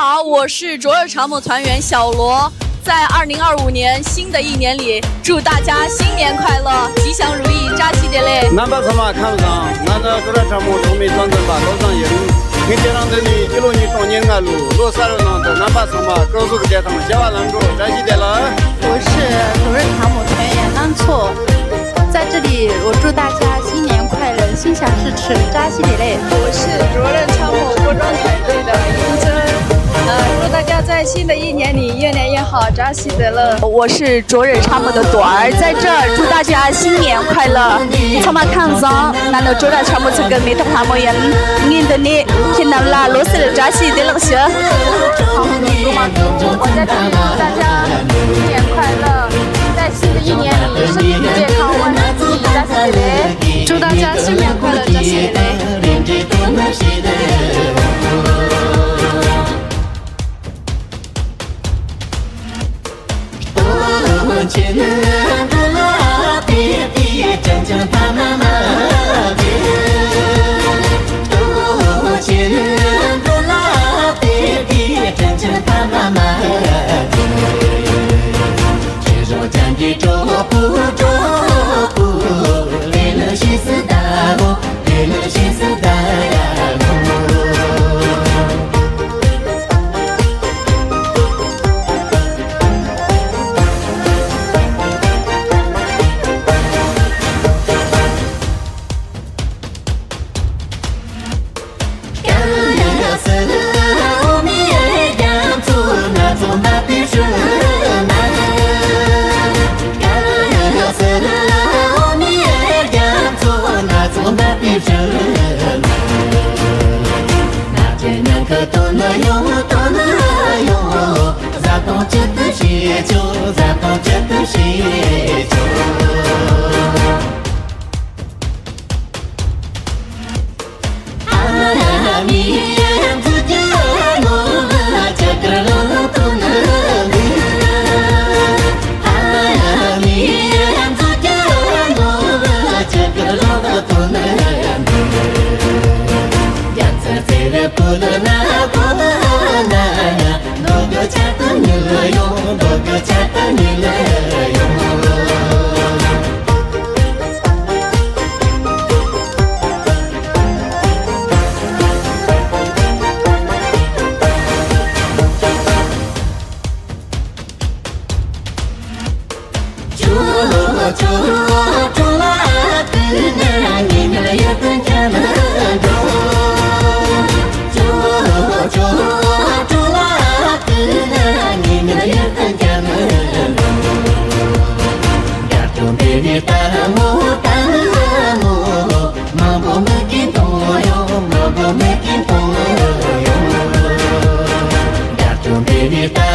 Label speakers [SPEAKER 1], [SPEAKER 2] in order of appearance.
[SPEAKER 1] 好，我是卓尔长姆团员小罗。在2025年新的一年里，祝大家新年快乐，吉祥如意，扎西德勒。
[SPEAKER 2] 南巴什么看不上？俺这卓尔长姆从没装着把路上赢。今天让这里记录你多年的路，路上人的南巴什么高速街上小万能够扎西德勒。
[SPEAKER 3] 我是卓尔长姆团员安措，在这里我祝大家新年快乐，心想事成，扎西德勒。
[SPEAKER 4] 我是卓尔长姆服装团队的英珍。祝大家在新的一年里越来越好，扎西德勒。
[SPEAKER 1] 我是卓尔长姆的朵儿，在这儿祝大家新年快乐。从马看上，难道卓尔长姆这个没得他们人，你的你，听到啦，罗斯的扎西德勒些。
[SPEAKER 4] 好，我在这里祝大家新年快乐，在新的一年里身体健康，万事如意，扎西德勒。祝大家新年快乐，扎西德勒。
[SPEAKER 5] 前路拉爹爹，真正他妈妈爹。前路拉爹爹，真正他妈妈爹。接受战的祝福，累了心思大我，累了心思大我。
[SPEAKER 6] Kita